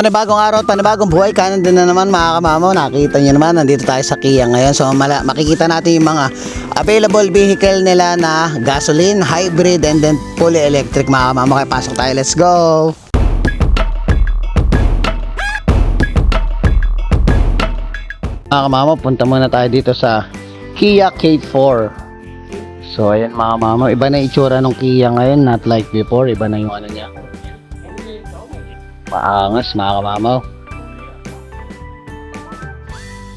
Panibagong araw at panibagong buhay, kanan din na naman mga kamamaw. Nakita nyo naman, nandito tayo sa Kia ngayon. So makikita natin yung mga available vehicle nila na gasoline, hybrid, and then fully electric mga kamamaw. Kaya pasok tayo, let's go! Mga kamamaw, punta muna tayo dito sa Kia K4. So ayan mga kamamaw, iba na itsura ng Kia ngayon, not like before. Iba na yung ano niya, maangas mga kamamaw.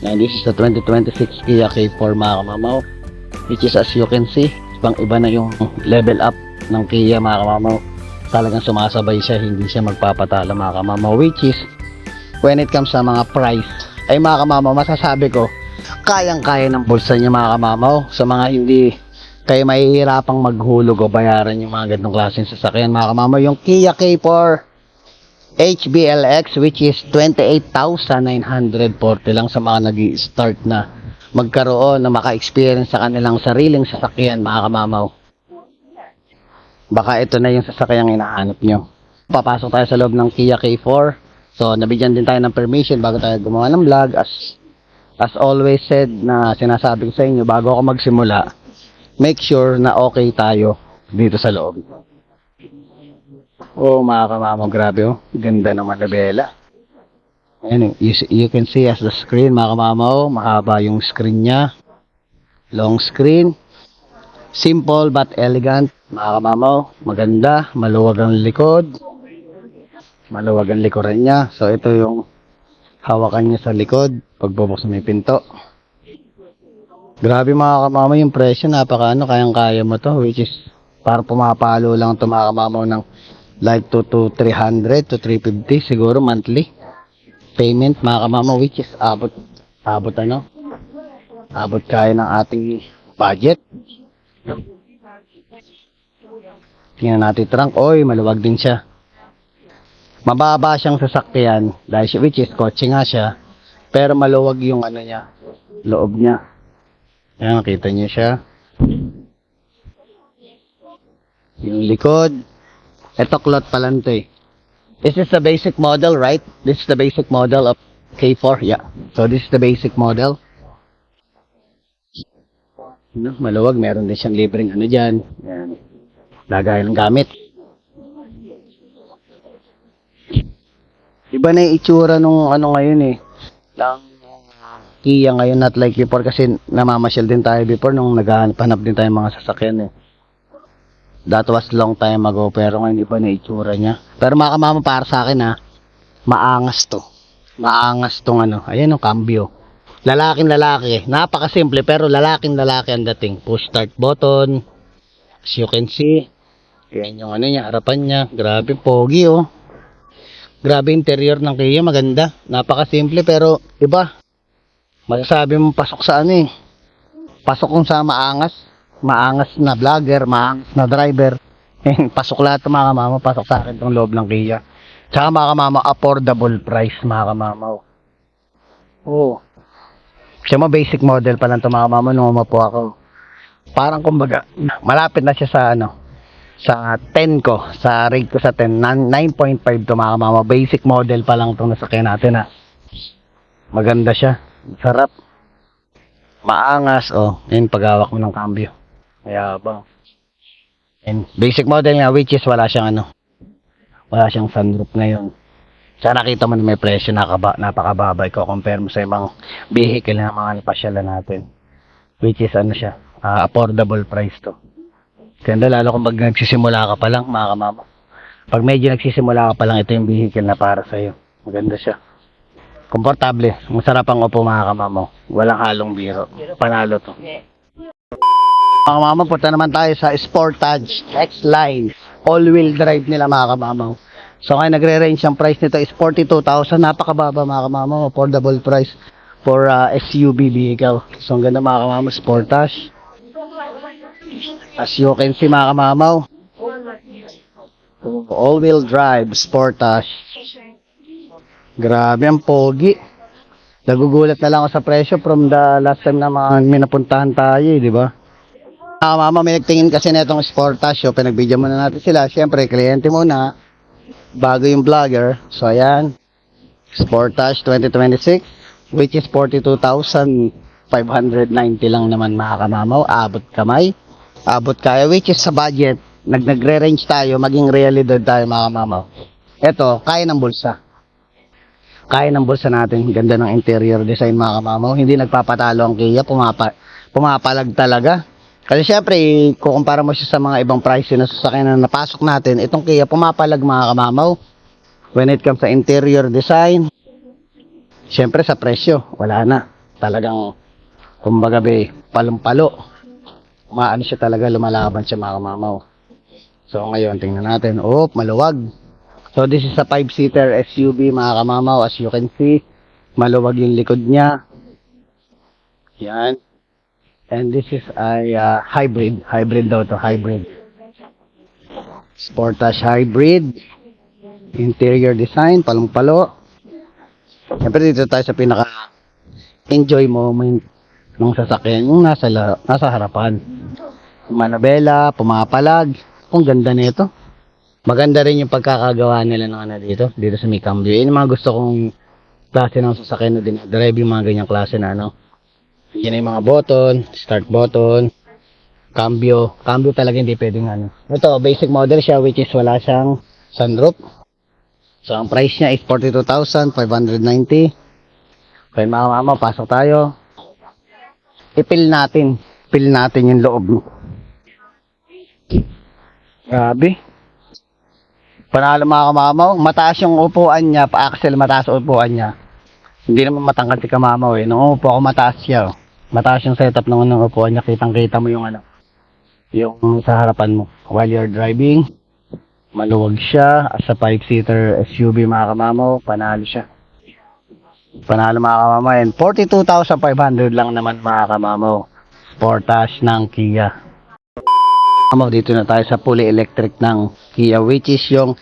And this is the 2026 Kia K4 mga kamamaw, which is as you can see, ibang iba na yung level up ng Kia mga kamamaw. Talagang sumasabay siya, hindi siya magpapatalo mga kamamaw, which is when it comes sa mga price ay mga kamamaw, masasabi ko kayang-kaya ng bulsa niya mga kamamaw. Sa mga hindi kayo mahihirapang maghulog o bayaran yung mga ganitong klaseng sasakyan mga kamamaw, yung Kia K4 HBLX, which is 28,940 lang sa mga nag-i-start na magkaroon na maka-experience sa kanilang sariling sasakyan mga kamamaw. Baka ito na yung sasakyang hinahanap nyo. Papasok tayo sa loob ng Kia K4. So nabigyan din tayo ng permission bago tayo gumawa ng vlog. As always said, na sinasabi ko sa inyo bago ako magsimula, make sure na okay tayo dito sa loob. Oh mga kamamaw, grabe oh, ganda naman na bela. Ayan, you can see as the screen mga kamamaw, mahaba yung screen nya, long screen, simple but elegant mga kamamaw, maganda, maluwag ang likod, maluwag ang likuran nya. So ito yung hawakan nya sa likod pagbubuksan may pinto. Grabe mga kamamaw, yung presyo napaka kayang-kaya mo to, which is para pumapalo lang ito mga kamamaw ng like to 300 to 350 siguro monthly payment mga kamamaw, which is abot kaya ng ating budget. Tingnan natin trunk, oy maluwag din siya, mababa siyang sasakyan dahil which is kotse nga siya, pero maluwag yung ano niya, loob niya. Ayan, nakita niyo siya, yung likod. Ito cloth pa lang to eh. This is the basic model, right? This is the basic model of K4. Yeah. So this is the basic model. No, maluwag. Meron din siyang libreng ano dyan. Yan. Lagay ng gamit. Iba na yung itsura nung ano ngayon eh. Lang Kia ngayon, not like before, kasi namamasyal din tayo before nung naghahanap din tayo mga sasakyan eh. That was long time ago, pero ngayon iba na itsura niya. Pero mga kamama, para sa akin ha, maangas to. Maangas tong ano. Ayan yung cambio. Lalaking lalaki. Napakasimple pero lalaking lalaki ang dating. Push start button. As you can see. Ayan yung ano niya, harapan niya. Grabe, pogi oh. Grabe interior ng Kia, maganda. Napakasimple pero iba. Masasabi mo pasok sa ano eh. Pasok kung sa maangas. Maangas na vlogger, maangas na driver. Pasok lahat mga kamama, pasok sa akin itong loob ng Kia. Tsaka mga kamama, affordable price mga kamama. Oh. Siya mo basic model pa lang ito mga kamama nung umapo ako. Parang kumbaga, malapit na siya sa ano, sa 10 ko, sa rate ko sa 10, 9.5 to mga kamama. Basic model pa lang itong nasakyan natin ha. Maganda siya, sarap. Maangas, oh. Yun, paghawak mo ng cambio. Mayabang. And basic model nga, which is wala siyang ano, wala siyang sunroof ngayon. Sana nakita mo na may presyo, napakababa ko compare mo sa ibang vehicle na mga napasyalan natin, which is ano siya, affordable price to. Ganda lalo kung pag nagsisimula ka pa lang mga kamama. Pag medyo nagsisimula ka pa lang, ito yung vehicle na para sa'yo. Maganda siya, komportable, masarap ang upo mga kamama. Walang halong biro, panalo to. Mga kamama, punta naman tayo sa Sportage X-Line. All-wheel drive nila mga kamama. So ngayon nagre-range ang price nito is 42,000. Napakababa mga kamama. Affordable price for SUV vehicle. So ang ganda mga kamama, Sportage. As you can see mga kamama, all-wheel drive Sportage. Grabe ang pogi. Nagugulat na lang ako sa presyo from the last time na may napuntahan tayo di ba? Mama, may nagtingin kasi na itong Sportage. So, pinagbigyan muna natin sila. Siyempre, kliyente muna. Bago yung vlogger. So, ayan. Sportage 2026, which is 42,590 lang naman mga kamamaw. Abot kamay, abot kaya, which is sa budget. Nagre-range tayo, maging realidad tayo mga kamamaw. Ito, kaya ng bulsa. Kaya ng bulsa natin. Ganda ng interior design mga kamamaw. Hindi nagpapatalo ang Kia, pumapalag talaga. Kasi syempre, kukumpara mo siya sa mga ibang price na sasakyan na napasok natin, itong Kia pumapalag mga kamamaw. When it comes sa interior design, syempre sa presyo, wala na. Talagang, kumbaga palong-palo. Maano siya talaga, lumalaban siya mga kamamaw. So ngayon, tingnan natin. Oh, maluwag. So this is a 5-seater SUV mga kamamaw. As you can see, maluwag yung likod niya. Yan. And this is a hybrid. Hybrid daw to, hybrid. Sportage hybrid. Interior design, palong-palo. Siyempre dito tayo sa pinaka-enjoy moment ng sasakyan, yung nasa harapan. Manabela, pumapalag. Ang ganda nito. Maganda rin yung pagkakagawa nila ng dito sa may cambio. Yun yung mga gusto kong klase ng sasakyan na dinadrive, yung mga ganyang klase na Yan yung mga button, start button, cambio. Cambio talaga hindi pwedeng Ito, basic model siya, which is wala siyang sunroof. So, ang price niya is 42,590. Okay, mga mama, pasok tayo. Ipil natin. Pil natin yung loob. Grabe. Panalo mga kamamaw. Mataas yung upuan niya. Pa-axle, mataas upuan niya. Hindi naman matangkad si kamamaw eh. Nung upo ako, mataas siya. Mataas yung setup ng upuan niya. Kitang-kita mo yung yung sa harapan mo. While you're driving. Maluwag siya. As a 5-seater SUV mga kamamaw, panalo siya. Panalo mga kamamaw. And 42,500 lang naman mga kamamaw. Sportage ng Kia. Kamamaw, dito na tayo sa fully electric ng Kia, which is yung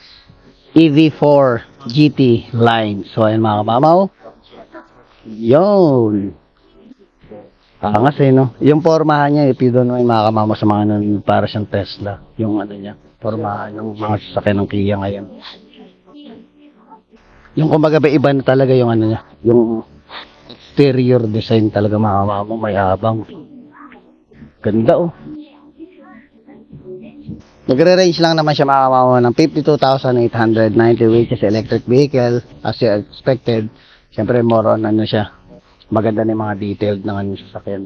EV4 GT line. So ayan mga kamamaw. Yun. Angas no? Yung pormahan niya, if you don't know mga kamamaw sa mga para siyang Tesla. Yung niya. Pormahan ng mga sasakyan ng Kia ngayon. Yung kumbaga iba na talaga yung niya. Yung exterior design talaga mga kamamaw, may abang. Ganda Nagre-range lang naman siya mga kamamaw ng 52,890, which is electric vehicle as you expected. Siyempre more on siya. Maganda na yung mga detailed ng sasakyan.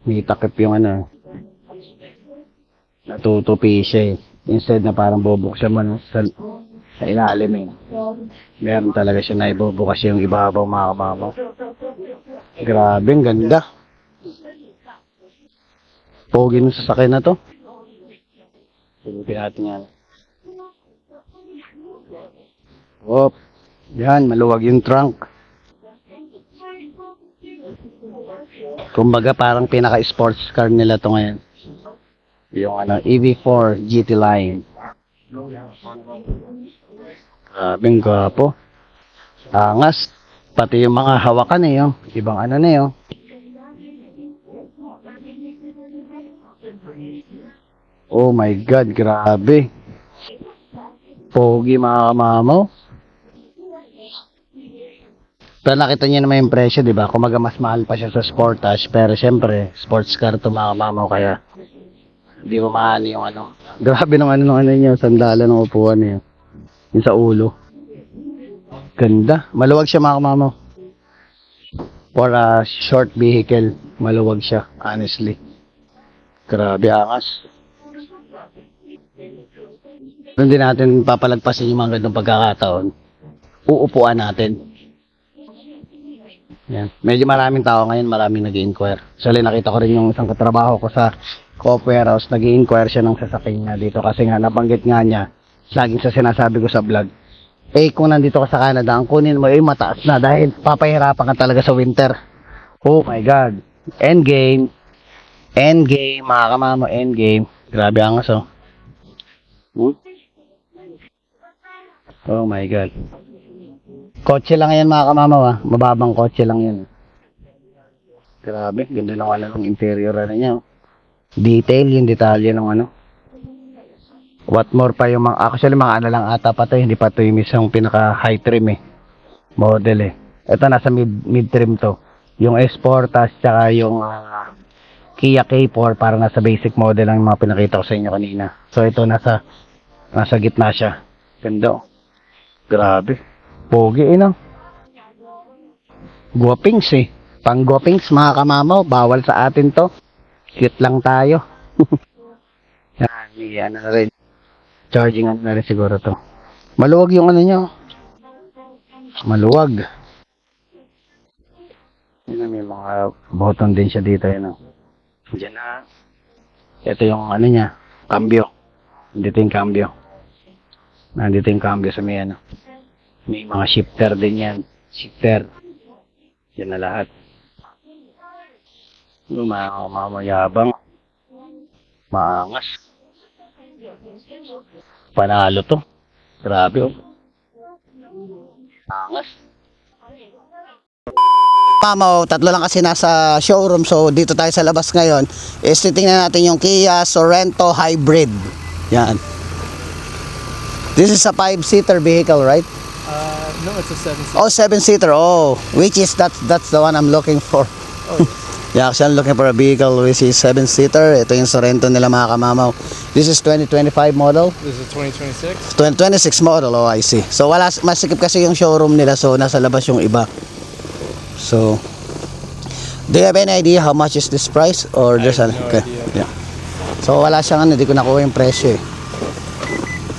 May takip yung natutupi siya Instead na parang bubuksan mo sa ilalim Meron talaga siya na ibubukas yung ibabaw mga kamamaw. Grabe, ang ganda. Pogi ng sasakyan na to. Silipin natin yan. Yan, maluwag yung trunk. Kumbaga parang pinaka-sports car nila to ngayon. Yung EV4 GT line. Grabing gwapo. Angas. Pati yung mga hawakan yung ibang na Oh my God, grabe. Pogi mga kamamaw. Pero nakita niyo naman yung presyo, di ba? Kumaga mas mahal pa siya sa Sportage. Pero syempre, sports car to mga kamamaw. Kaya, hindi mo mahal yung Grabe ng niya, sandala ng upuan niya. Yung sa ulo. Ganda. Maluwag siya mga kamamaw. For a short vehicle, maluwag siya, honestly. Grabe, angas. Doon din natin papalagpasin yung mga ganitong pagkakataon. Uupuan natin. Yan. Medyo maraming tao ngayon, maraming nag-i-inquire. Actually, nakita ko rin yung isang katrabaho ko sa co-op warehouse, nag-i-inquire siya ng sasakyan niya dito. Kasi nga, nabanggit nga niya, laging sa sinasabi ko sa vlog, kung nandito ka sa Canada, ang kunin mo, mataas na dahil papahirapan ka talaga sa winter. Oh my God. Endgame. Endgame, mga kamamo, endgame. Grabe angas, Oh my God. Kotse lang yan mga kamamaw Mababang kotse lang yan. Grabe, ganda lang ng interior niya. Detail, yung detalye ng What more pa yung actually mga lang ata pa to, hindi pa to yung isang pinaka high trim model eh. Ito nasa mid-trim to. Yung Sportage tsaka yung Kia K4 para nasa basic model lang yung mga pinakita ko sa inyo kanina. So ito nasa gitna siya. Ganda oh. Grabe. Pogi eh no. Guwapings eh. Pang guwapings mga kamamaw. Bawal sa atin to. Cute lang tayo. Yan na rin. Charging na rin siguro to. Maluwag yung ano nyo. Maluwag. Yun, may mga button din siya dito. Yun, diyan na. Ito yung ano niya. Cambio. Dito yung cambio. Nandito yung cambio sa may ano. May mga shifter din yan. Shifter. Yan na lahat. Mamayabang. Maangas. Panalo to. Grabe oh. Angas. Mamaw, tatlo lang kasi nasa showroom, so dito tayo sa labas ngayon. Titingnan natin yung Kia Sorento Hybrid. Yan. This is a 5-seater vehicle, right? No, it's a 7-seater. Oh, 7-seater. Oh, which is that's the one I'm looking for. Oh, yes. Yeah, actually I'm looking for a vehicle which is 7-seater. Ito yung Sorento nila mga kamamaw. This is 2025 model. This is 2026. 2026 model. Oh, I see. So wala, masikip kasi yung showroom nila, so nasa labas yung iba. So, do you have any idea how much is this price? Or I just have no okay. idea. Yeah. So wala siyang ano, hindi ko nakuha yung presyo eh.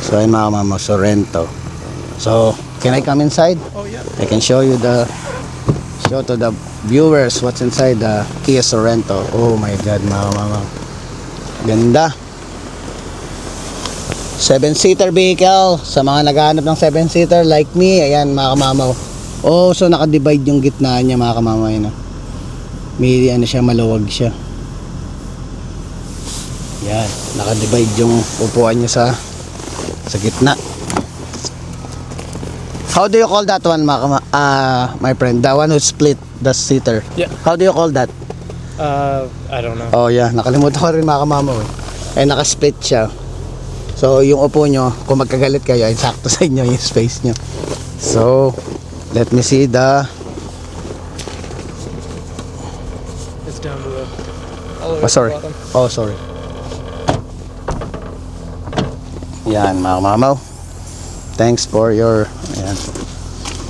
So ayun mga kamamaw, Sorento. So, can I come inside? Oh, yeah. I can show you show to the viewers what's inside the Kia Sorento. Oh my god, mga mama. Ganda. 7-seater vehicle. Sa mga naghahanap ng 7-seater like me, ayan mga kamamaw. Oh, so naka-divide yung gitna niya mga kamamaw. Yun, oh. May ano siya, maluwag siya. Yan, naka-divide yung upuan niya sa gitna. How do you call that one, my friend? The one who split the seater. Yeah. How do you call that? I don't know. Oh yeah, nakalimutan ko rin mga kamamaw eh. Ay naka-split siya. So yung upo nyo, kung magkagalit kayo, ay sakto sa inyo yung space nyo. So, let me see the... It's down to the... all the way Oh, to sorry. the bottom. Oh, sorry. Yan mga kamamaw. Thanks for your... Ayan.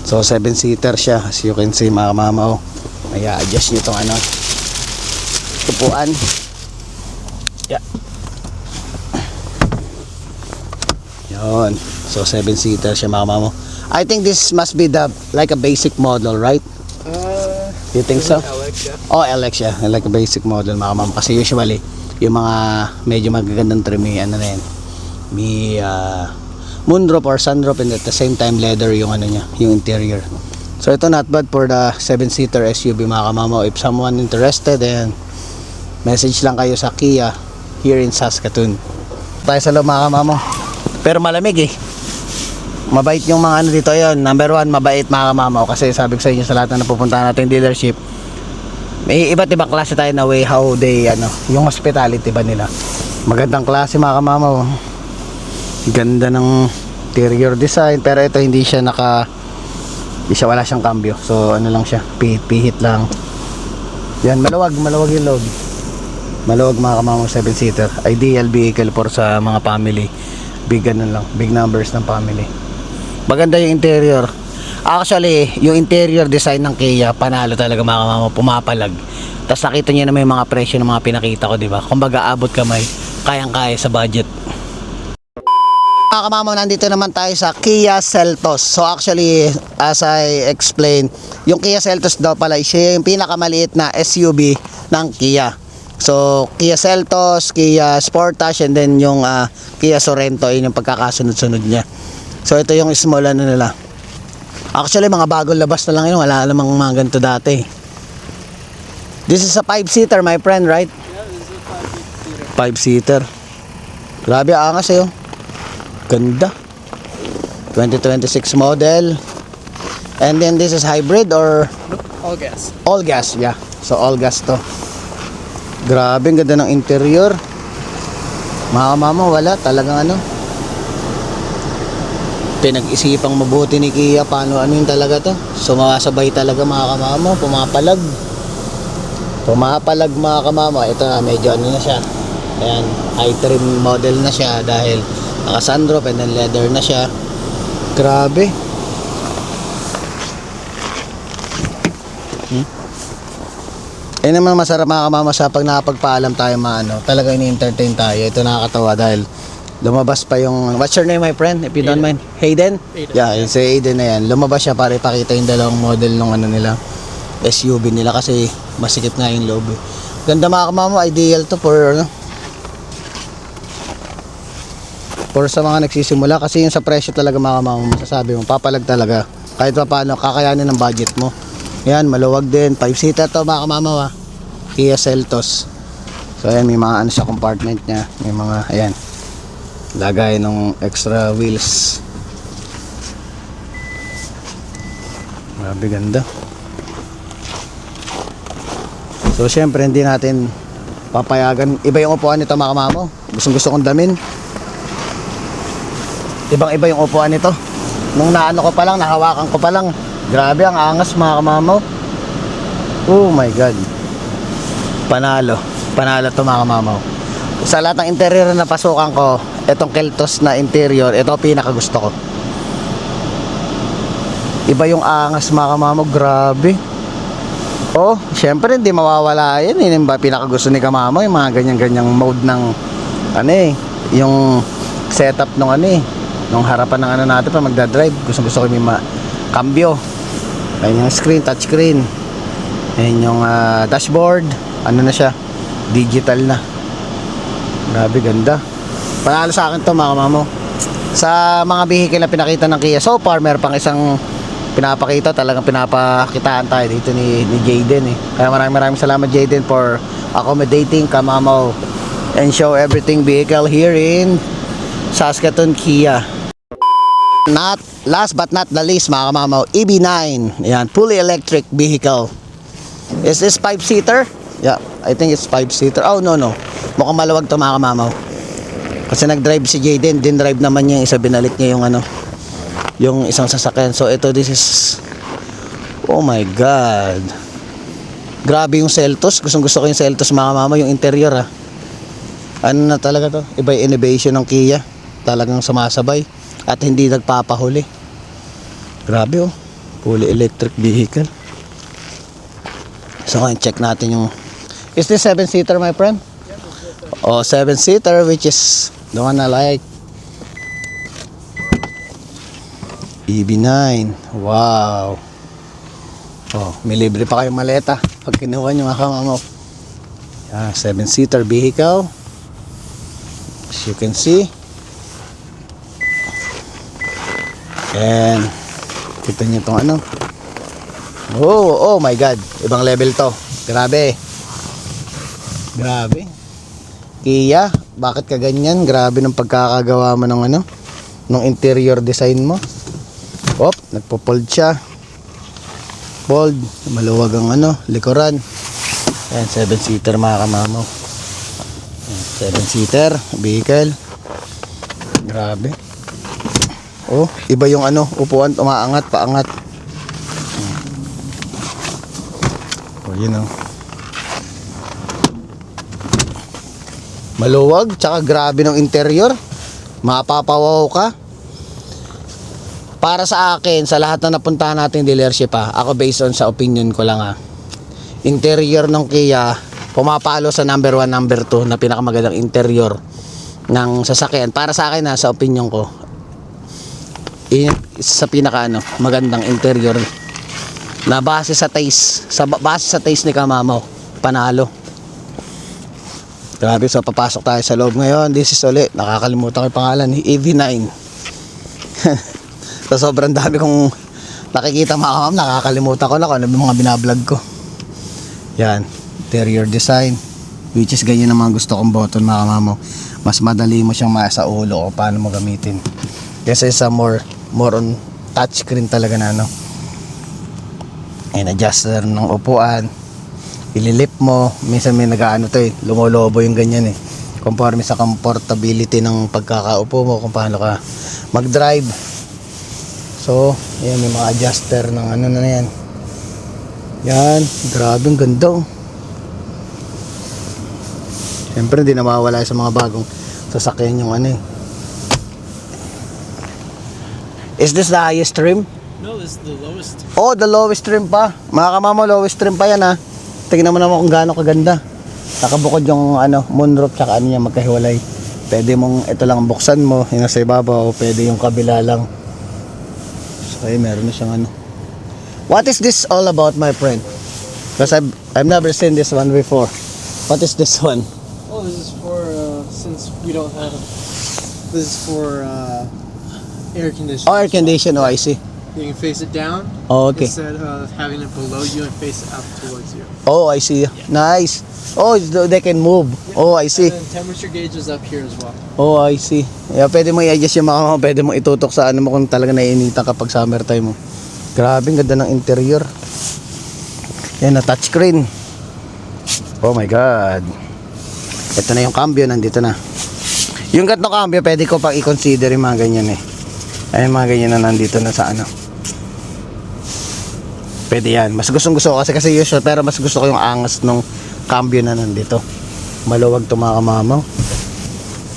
So 7-seater siya, as you can see mga kamamaw. Ay adjust nyo itong ano, upuan. Yeah. Yun. So 7-seater siya mga kamamaw. I think this must be the like a basic model, right? You think so? Alex, yeah. Oh, LX siya. Like a basic model mga kamamaw. Kasi usually, yung mga medyo magagandang trim, ano na yan, may moonroof or sunroof, and at the same time leather yung ano niya, yung interior. So ito not bad for the 7-seater SUV mga kamamaw. If someone interested, then message lang kayo sa Kia here in Saskatoon. Tayo sa loob mga kamamaw. Pero malamig eh. Mabait yung mga ano dito. Yun, number 1, mabait mga kamamaw. Kasi sabi ko sa inyo, sa lahat na napupuntahan natin dealership, may iba't ibang klase tayo na way how they ano, yung hospitality ba nila. Magandang klase mga kamamaw. Ganda ng interior design, pero ito hindi siya wala siyang cambio. So ano lang siya, pihit lang. Yan, maluwag yung loob. Maluwag mga kamamaw, 7-seater. Ideal vehicle for sa mga family. Big numbers ng family. Maganda yung interior. Actually, yung interior design ng Kia, panalo talaga mga kamamaw, pumapalag. Tapos nakita niyo na may mga presyo ng mga pinakita ko, di ba? Kumbaga abot kamay, kayang-kaya sa budget. Mga kamamaw, nandito naman tayo sa Kia Seltos. So actually, as I explained, yung Kia Seltos daw pala siya yung pinakamaliit na SUV ng Kia. So Kia Seltos, Kia Sportage, and then yung Kia Sorento, yun yung pagkakasunod-sunod niya. So ito yung small ano nila. Actually mga bagong labas na lang yun, wala namang mga ganito dati. This is a 5-seater my friend, right? Yeah, this is a 5-seater. 5-seater. Grabe, angas eh oh. Ganda. 2026 model. And then this is hybrid or Nope, all gas. all gas? Yeah. So all gas to. Grabe, ang ganda ng interior. Mga kamamaw, wala talagang ano. Pinag-isipang mabuti ni Kia paano ano yun talaga to. Sumasabay talaga mga kamamo, pumapalag. Pumapalag mga kamamo. Ito na, medyo ano na siya. Ayan, high trim model na siya dahil naka sunroof and then leather na siya. Grabe. Eh naman masarap mga kamama sa pag nakapagpaalam tayo maano, talaga ini-entertain tayo. Ito nakakatawa dahil lumabas pa yung, what's your name my friend if you don't mind? Hayden? Hayden. Yeah, yung si Hayden na yan. Lumabas siya para ipakita yung dalawang model ng ano nila, SUV nila kasi masikip nga yung loob eh. Ganda mga kamama, ideal to for ano, for sa mga nagsisimula kasi yung sa presyo talaga mga kamama, masasabi mo, papalag talaga. Kahit pa paano, kakayanin ng budget mo. Yan, maluwag din. 5-seater to mga kamama. Kia Seltos. So ayan, may mga ano sa compartment niya. May mga, ayan, lagay ng extra wheels. Grabe ganda. So syempre hindi natin papayagan. Iba yung upuan nito mga kamama. Gusto kong damin. Ibang iba yung upuan nito. Nung naano ko pa lang, nahawakan ko pa lang, grabe ang angas mga kamamaw. Oh my god. Panalo to mga kamamaw. Sa lahat ng interior na pasukan ko, itong Keltos na interior, ito pinakagusto ko. Iba yung angas mga kamamaw, grabe. Oh, syempre hindi mawawala yan. Yun ba pinakagusto ni kamamaw, yung mga ganyan-ganyang mode ng ano eh, yung setup ng ano eh, nung harapan ng ano natin pa magdadrive. Gusto ko may cambio. Ayun yung screen, touch screen. Ayun yung dashboard. Ano na siya, digital na. Grabe ganda. Panalo sa akin to mga kamamo. Sa mga vehicle na pinakita ng Kia so far, meron pang isang pinapakita, talagang pinapakitaan tayo dito ni Jayden eh. Kaya maraming salamat Jayden for accommodating kamamo and show everything vehicle here in Saskatoon Kia. Not last but not the least mga kamamaw, EV9. Ayan, fully electric vehicle. Is this 5-seater? Yeah, I think it's 5-seater. Oh no, mukhang maluwag to mga kamamaw. Kasi nag-drive si Jayden, din drive naman niya yung isa, binalik niya yung ano, yung isang sasakyan. So ito, this is, oh my god, grabe yung Seltos. Gusto ko yung Seltos mga kamamaw, yung interior ano na talaga to, iba yung innovation ng Kia, talagang sumasabay at hindi nagpapahuli. Grabe fully electric vehicle. So check natin yung, is this 7-seater my friend? Oh, 7-seater, which is the one I like. EV9. Wow. Oh, may libre pa kayong maleta pag kinuha nyo mga kamamaw. 7-seater vehicle. As you can see. And kita nyo itong ano. Oh my god, ibang level to. Grabe Kia, bakit ka ganyan? Grabe ng pagkakagawa mo ng ano, ng interior design mo. Nagpo-fold siya. Fold, maluwag ang ano, likuran. Ayan, 7-seater mga kamamaw. 7-seater vehicle. Grabe. Iba yung ano, upuan, umaangat, paangat. Maluwag, tsaka grabe ng interior. Mapapawaw ka. Para sa akin, sa lahat na napuntahan natin dealership ako based on sa opinion ko lang interior ng Kia, pumapalo sa number 1, number 2 na pinakamagandang interior ng sasakyan. Para sa akin sa opinion ko, sa pinaka magandang interior na base sa taste ni kamamaw, panalo. Grabe. So papasok tayo sa loob ngayon. This is ulit, nakakalimutan ko yung pangalan, EV9. So sobrang dami kong nakikita mga kamam, nakakalimutan ko na kung ano yung mga binablog ko. Yan, interior design, which is ganyan ang mga gusto kong button mga kamamo. Mas madali mo siyang masa ulo o paano mo gamitin. Kasi sa more on touchscreen talaga na and adjuster ng upuan, ililip mo. Minsan may nagaano to lumolobo yung ganyan conforme sa comfortability ng pagkakaupo mo, kung paano ka mag-drive. So, ayan, may mga adjuster ng ano na yan. Yan, grabe ang ganda oh. Siyempre, hindi na mawawala sa mga bagong sasakyan yung ano eh. Is this the highest trim? No, this is the lowest. Oh, the lowest trim pa. Mga kamama, lowest trim pa yan ha. Tingnan mo naman kung gaano kaganda. Nakabukod yung ano, moonroof tsaka ano niya magkahiwalay. Pwede mong ito lang buksan mo, yung nasa ibabaw, o pwede yung kabila lang. So, ay, meron na siyang ano. What is this all about, my friend? Because I've never seen this one before. What is this one? Oh, this is for since we don't have. This is for air conditioning. Oh, air condition. Oh, I see. You can face it down Oh, okay. instead of having it below you and face it up towards you. Oh, I see. Nice. Oh, they can move. Oh, I see. And then temperature gauge is up here as well. Oh, I see. Yeah, pwede mo i-adjust yung mga pwede mo itutok sa ano mo kung talaga naiinitan kapag summer time mo. Grabe, ang ganda ng interior. Yan na touchscreen. Oh my God. Ito na yung cambio, nandito na. Yung gatno cambio, pwede ko pang i-consider yung mga ganyan eh. Ay, mga ganyan na nandito na sa ano. Pwede yan. Mas gustong gusto ko kasi usual, pero mas gusto ko yung angas ng cambio na nandito. Maluwag to mga kamamaw.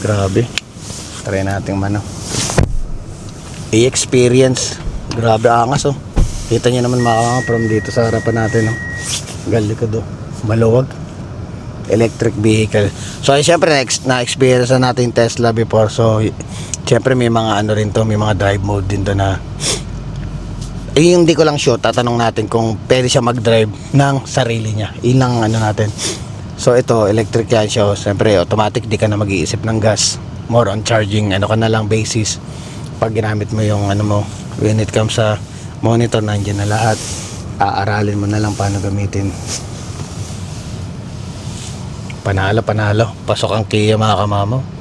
Grabe. Try natin mano. I-experience. Grabe angas oh. Kita nyo naman mga kamamaw from dito sa harapan natin oh. Galikod oh. Maluwag. Electric vehicle. So syempre na-experience na natin Tesla before. So syempre may mga ano rin to, may mga drive mode din to na hindi ko lang sure, tatanong natin kung pwede siya mag-drive ng sarili niya. Ilang ano natin. So ito, electric yan siya. Siyempre, automatic, di ka na mag-iisip ng gas. More on charging, ano ka na lang basis. Pag ginamit mo yung ano mo, when it comes sa monitor, nandiyan na lahat. Aaralin mo na lang paano gamitin. Panalo, panalo. Pasok ang Kia mga kamamo.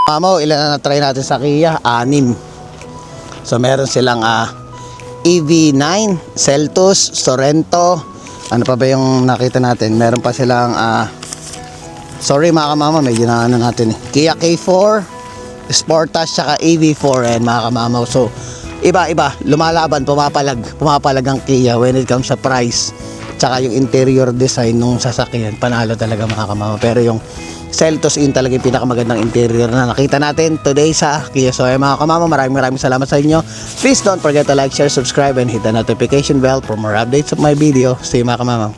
Mamo, ilan na na-try natin sa Kia? 6. So meron silang EV9, Seltos, Sorento. Ano pa ba yung nakita natin? Meron pa silang sorry mga kamama, medyo na ano natin eh. Kia K4, Sportage, saka EV4 yan mga kamama. So iba-iba, lumalaban, pumapalag ang Kia when it comes sa price. Tsaka yung interior design ng sasakyan, panalo talaga mga kamama. Pero yung Seltos in talaga yung pinakamagandang interior na nakita natin today sa Kia. So mga kamama, maraming salamat sa inyo. Please don't forget to like, share, subscribe, and hit the notification bell for more updates of my video. See you mga kamama.